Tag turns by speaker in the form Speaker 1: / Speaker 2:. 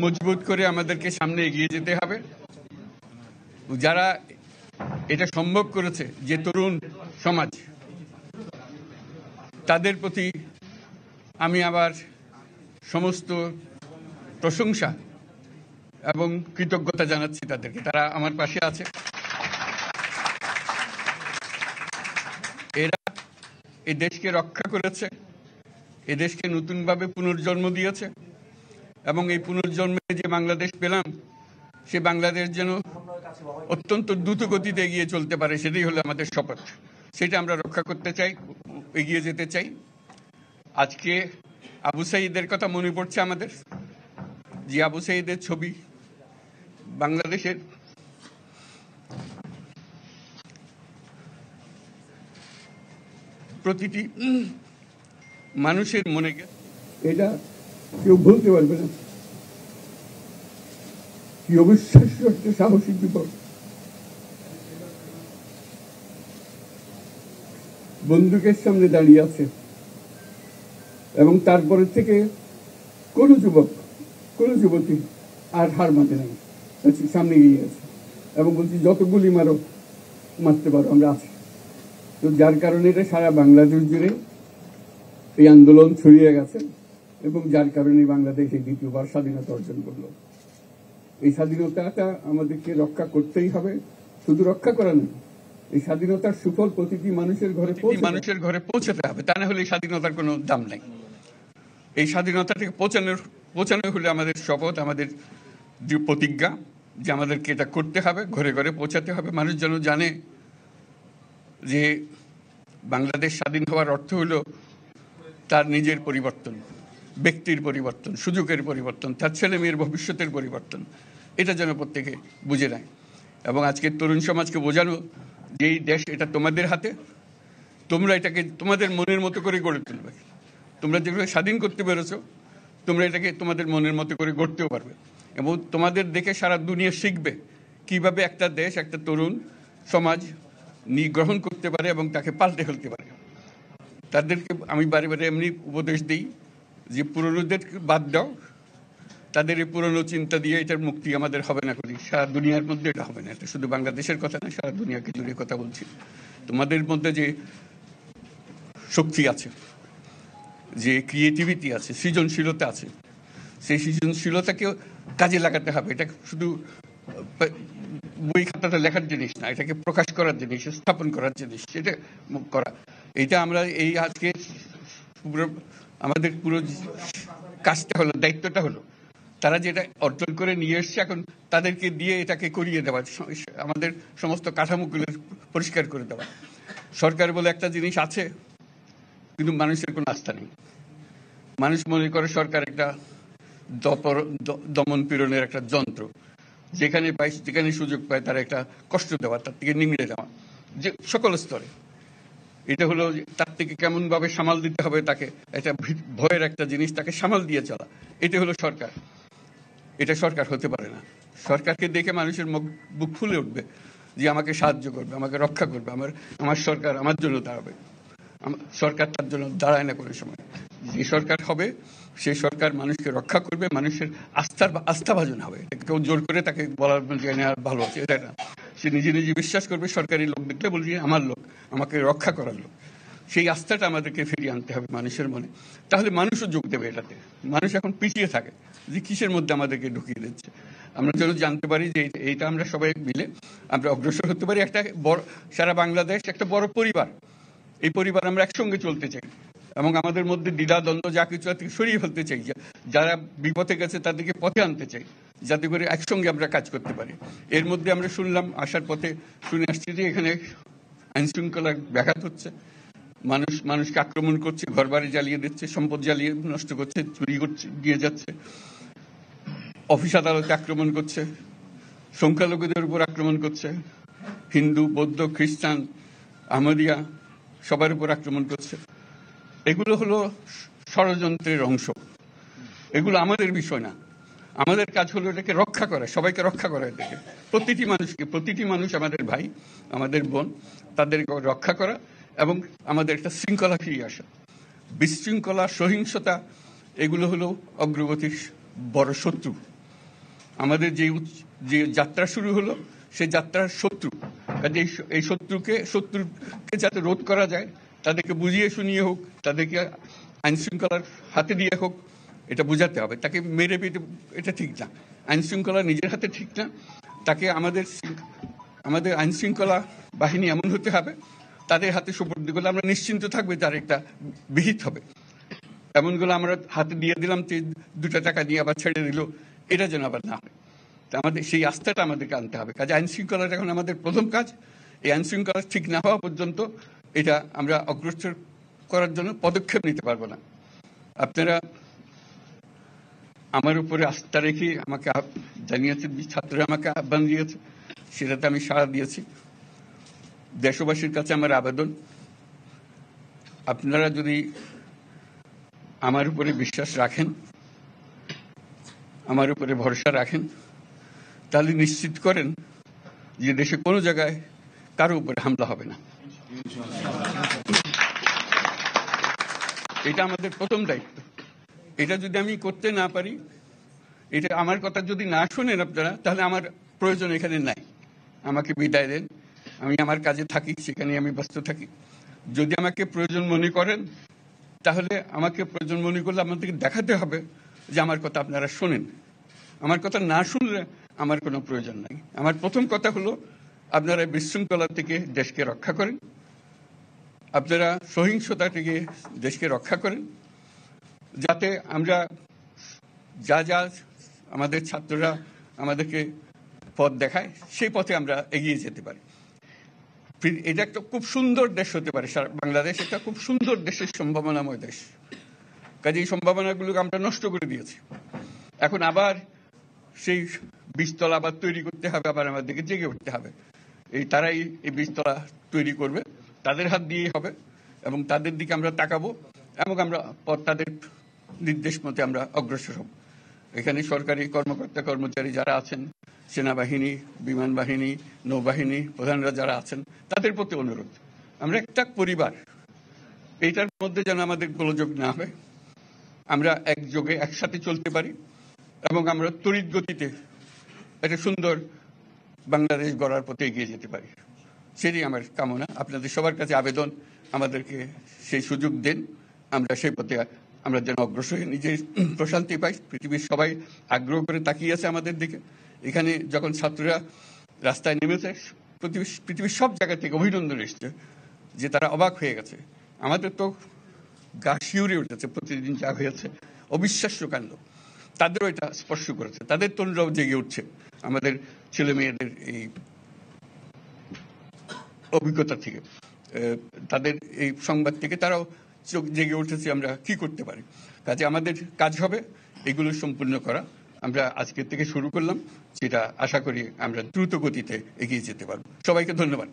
Speaker 1: মজবুত করে আমাদেরকে সামনে এগিয়ে যেতে হবে। যারা এটা সম্ভব করেছে, যে তরুণ সমাজ, তাদের প্রতি আমি আবার সমস্ত প্রশংসা এবং কৃতজ্ঞতা জানাচ্ছি তাদেরকে। তারা আমার পাশে আছে। এরা এই দেশকে রক্ষা করেছে, এই দেশকে নতুনভাবে পুনর্জন্ম দিয়েছে, এবং এই পুনর্জন্মে যে বাংলাদেশ পেলাম, সে বাংলাদেশ যেন অত্যন্ত দ্রুত গতিতে এগিয়ে চলতে পারে, সেটাই হলো আমাদের শপথ। সেটা আমরা রক্ষা করতে চাই, এগিয়ে যেতে চাই। আজকে আবু সাঈদের কথা মনে পড়ছে আমাদের, যে আবু সাঈদের ছবি বাংলাদেশের প্রতিটি মানুষের মনে গেছে। এটা কেউ ভুলতে পারবে না। কি অবিশ্বাস্য একটা সাহসী বিপদ। বন্দুকের সামনে দাঁড়িয়ে আছে, এবং তারপরে থেকে কোন যুবক, কোন যুবতী আর হার মানতে নাই, সামনে গিয়ে আছে এবং বলছি যত গুলি মারো, মারতে পারো, আমরা আছি। তো যার কারণে এটা সারা বাংলাদেশ জুড়ে এই আন্দোলন ছড়িয়ে গেছে, এবং যার কারণে বাংলাদেশ এই দ্বিতীয়বার স্বাধীনতা অর্জন করলো। এই স্বাধীনতাটা আমাদেরকে রক্ষা করতেই হবে। শুধু রক্ষা করা নয়, এই স্বাধীনতার সুফল প্রতিটি মানুষের ঘরে পৌঁছাতে হবে। তা না হলে এই স্বাধীনতার কোনো দাম নাই। এই স্বাধীনতাটাকে পৌঁছানো হলে আমাদের শপথ, আমাদের যে প্রতিজ্ঞা, যে আমাদেরকে এটা করতে হবে, ঘরে ঘরে পৌঁছাতে হবে। মানুষ যেন জানে যে বাংলাদেশ স্বাধীন হওয়ার অর্থ হলো তার নিজের পরিবর্তন, ব্যক্তির পরিবর্তন, সুযোগের পরিবর্তন, তার ছেলে মেয়ের ভবিষ্যতের পরিবর্তন। এটা যেন প্রত্যেকে বুঝে নেয়। এবং আজকের তরুণ সমাজকে বোঝানো যে এই দেশ এটা তোমাদের হাতে, তোমরা এটাকে তোমাদের মনের মতো করে গড়ে তুলবে। তোমরা যেভাবে স্বাধীন করতে পেরেছো, তোমরা এটাকে তোমাদের মনের মতো করে গড়তেও পারবে, এবং তোমাদের দেখে সারা দুনিয়া শিখবে কিভাবে একটা দেশ, একটা তরুণ সমাজ গ্রহণ করতে পারে এবং তাকে পাল্টে ফেলতে পারে। তাদেরকে আমি বারে বারে এমনি উপদেশ দিই যে পুরনোদের বাদ দাও, তাদের এই পুরনো চিন্তা দিয়ে এটার মুক্তি আমাদের হবে না। করি সারা দুনিয়ার মধ্যে এটা হবে না। এটা শুধু বাংলাদেশের কথা না, সারা দুনিয়াকে জুড়ে কথা বলছি। তোমাদের মধ্যে যে শক্তি আছে, যে ক্রিয়েটিভিটি আছে, সৃজনশীলতা আছে, সেই সৃজনশীলতাকেও কাজে লাগাতে হবে। এটা শুধু বই খাতাটা লেখার জিনিস না, এটাকে প্রকাশ করার জিনিস, স্থাপন করার জিনিস, সেটা করা। এটা আমরা এই আজকে আমাদের পুরো কাজটা হলো, দায়িত্বটা হলো, তারা যেটা অর্জন করে নিয়ে এসছে, এখন তাদেরকে দিয়ে এটাকে করিয়ে দেওয়া, আমাদের সমস্ত কাঠামোগুলো পরিষ্কার করে দেওয়া। সরকার বলে একটা জিনিস আছে, কিন্তু মানুষের কোনো আস্থা নেই। মানুষ মনে করে সরকার একটা দমন পীড়নের একটা যন্ত্র, যেখানে পায়, যেখানে সুযোগ পায় তারা একটা কষ্ট দেওয়া, তার থেকে নিংড়ে দেওয়া, যে সকল স্তরে। এটা হলো তার থেকে কেমন ভাবে সামাল দিতে হবে তাকে, একটা ভয়ের একটা জিনিস, তাকে সামাল দিয়ে চলা। এটা হলো সরকার। এটা সরকার হতে পারে না। সরকারকে দেখে মানুষের বুক ফুলে উঠবে যে আমাকে সাহায্য করবে, আমাকে রক্ষা করবে, আমার সরকার আমার জন্য দাঁড়াবে। সরকার তার জন্য দাঁড়ায় না কোনো সময়। যে সরকার হবে, সেই সরকার মানুষকে রক্ষা করবে, মানুষের আস্থাভাজন হবে। কেউ জোর করে তাকে বলার ভালো আছে এটা না। সে নিজে নিজে বিশ্বাস করবে, সরকারি লোক দেখলে বলবে আমার লোক, আমাকে রক্ষা করার লোক। সেই আস্থাটা আমাদেরকে ফিরিয়ে আনতে হবে মানুষের মনে। তাহলে মানুষও যোগ দেবে এটাতে। মানুষ এখন পিছিয়ে থাকে যে কিসের মধ্যে আমাদেরকে ঢুকিয়ে দিচ্ছে। আমরা যেন জানতে পারি যে এইটা আমরা সবাই মিলে আমরা অগ্রসর হতে পারি। একটা বড়, সারা বাংলাদেশ একটা বড় পরিবার। এই পরিবার আমরা একসঙ্গে চলতে চাই, এবং আমাদের মধ্যে দ্বিধা দ্বন্দ্ব যা কিছু থেকে সরিয়ে ফেলতে চাই। যারা বিপথে গেছে তাদেরকে পথে আনতে চাই, যাতে করে একসঙ্গে আমরা কাজ করতে পারি। এর মধ্যে আমরা শুনলাম, আসার পথে শুনে আসছি যে এখানে আইন শৃঙ্খলা ব্যাঘাত হচ্ছে, মানুষকে আক্রমণ করছে, ঘর বাড়ি জ্বালিয়ে দিচ্ছে, সম্পদ জ্বালিয়ে নষ্ট করছে, চুরি করছে, দিয়ে যাচ্ছে, অফিস আদালতে আক্রমণ করছে, সংখ্যালঘুদের উপর আক্রমণ করছে, হিন্দু, বৌদ্ধ, খ্রিস্টান, আহমদিয়া সবার উপর আক্রমণ করছে। এগুলো হলো ষড়যন্ত্রের অংশ। এগুলো আমাদের বিষয় না। আমাদের কাজ হলো এটাকে রক্ষা করা, সবাইকে রক্ষা করা, এটাকে প্রতিটি মানুষকে, প্রতিটি মানুষ আমাদের ভাই, আমাদের বোন, তাদেরকে রক্ষা করা, এবং আমাদের একটা শৃঙ্খলা ফিরিয়ে আসা। বিশৃঙ্খলা, সহিংসতা, এগুলো হলো অগ্রগতির বড় শত্রু। আমাদের যে যাত্রা শুরু হলো সেই যাত্রার শত্রু, কাজে এই শত্রুকে যাতে রোধ করা যায়, তাদেরকে বুঝিয়ে শুনিয়ে হোক, তাদেরকে আইন শৃঙ্খলার হাতে দিয়ে হোক, এটা বোঝাতে হবে। তাকে মেরে পেটে এটা ঠিক না, আইন শৃঙ্খলা নিজের হাতে ঠিক না। তাকে আমাদের আইন শৃঙ্খলা বাহিনী এমন হতে হবে, তাদের হাতে সুপর্দ করলে আমরা নিশ্চিন্ত থাকবে তার একটা বিহিত হবে। এমনগুলো আমরা হাতে দিয়ে দিলাম, 2 টাকা দিয়ে আবার ছেড়ে দিল, এটা যেন আবার না হয়। আমাদের সেই আস্থাটা আমাদেরকে আনতে হবে। কাজে আইন শৃঙ্খলাটা এখন আমাদের প্রথম কাজ। এই আইন শৃঙ্খলা ঠিক না হওয়া পর্যন্ত এটা আমরা অগ্রসর করার জন্য পদক্ষেপ নিতে পারবো না। আপনারা আমার উপরে আস্থা রেখে আমাকে জানিয়েছেন, ছাত্ররা আমাকে আহ্বান দিয়েছে, সেটাতে আমি সাড়া দিয়েছি। দেশবাসীর কাছে আমার আবেদন, আপনারা যদি আমার উপরে বিশ্বাস রাখেন, আমার উপরে ভরসা রাখেন, তাহলে নিশ্চিত করেন যে দেশে কোনো জায়গায় কারো উপরে হামলা হবে না। এটা আমাদের প্রথম দায়িত্ব। এটা যদি আমি করতে না পারি, এটা আমার কথা যদি না শোনেন আপনারা, তাহলে আমার প্রয়োজন এখানে নাই। আমাকে বিদায় দেন, আমি আমার কাজে থাকি, সেখানে আমি ব্যস্ত থাকি। যদি আমাকে প্রয়োজন মনে করেন, তাহলে আমাকে প্রয়োজন মনে করলে আপনাদেরকে দেখাতে হবে যে আমার কথা আপনারা শোনেন। আমার কথা না শুনলে আমার কোনো প্রয়োজন নাই। আমার প্রথম কথা হলো, আপনারা বিশৃঙ্খলা থেকে দেশকে রক্ষা করেন, আপনারা সহিংসতা থেকে দেশকে রক্ষা করেন, যাতে আমরা যা আমাদের ছাত্ররা আমাদেরকে পথ দেখায়, সেই পথে আমরা এগিয়ে যেতে পারি। এটা একটা খুব সুন্দর দেশ হতে পারে, বাংলাদেশ একটা খুব সুন্দর দেশের সম্ভাবনাময় দেশ। কাজে এই সম্ভাবনাগুলোকে আমরা নষ্ট করে দিয়েছি। এখন আবার সেই বীজতলা আবার তৈরি করতে হবে, আবার আমাদেরকে জেগে উঠতে হবে। তারাই এই বীজতলা তৈরি করবে, তাদের হাত দিয়েই হবে, এবং তাদের দিকে আমরা তাকাবো, এবং আমরা তাদের নির্দেশ মতে আমরা অগ্রসর হব। এখানে সরকারি কর্মকর্তা কর্মচারী যারা আছেন, সেনাবাহিনী, বিমান বাহিনী, নৌবাহিনী প্রধানরা যারা আছেন, তাদের প্রতি অনুরোধ, আমরা একটা পরিবার, এইটার মধ্যে যেন আমাদের গোলযোগ না হয়, আমরা একযোগে একসাথে চলতে পারি, এবং আমরা তড়িৎ গতিতে একটা সুন্দর বাংলাদেশ গড়ার পথে এগিয়ে যেতে পারি। সেটাই আমার কামনা। আপনাদের সবার কাছে আবেদন, আমাদেরকে সেই সুযোগ দেন, আমরা সেই পথে আমরা যেন অগ্রসর হয়ে নিজের প্রশান্তি পাই। পৃথিবীর সবাই আগ্রহ করে তাকিয়ে আছে আমাদের দিকে। এখানে যখন ছাত্ররা রাস্তায় নেমেছে, পৃথিবীর সব জায়গা থেকে অভিনন্দন এসছে, যে তারা অবাক হয়ে গেছে। আমাদের তো গা শিউরে উঠেছে, প্রতিদিন যা হয়েছে অবিশ্বাস্য কাণ্ড। তাদেরও এটা স্পর্শ করেছে, তাদের তরুণরাও জেগে উঠছে আমাদের ছেলে মেয়েদের এই অভিজ্ঞতা থেকে, তাদের এই সংবাদ থেকে তারাও চোখ জেগে উঠেছে আমরা কি করতে পারি। কাজে আমাদের কাজ হবে এগুলো সম্পূর্ণ করা। আমরা আজকের থেকে শুরু করলাম, যেটা আশা করি আমরা দ্রুত গতিতে এগিয়ে যেতে পারবো। সবাইকে ধন্যবাদ।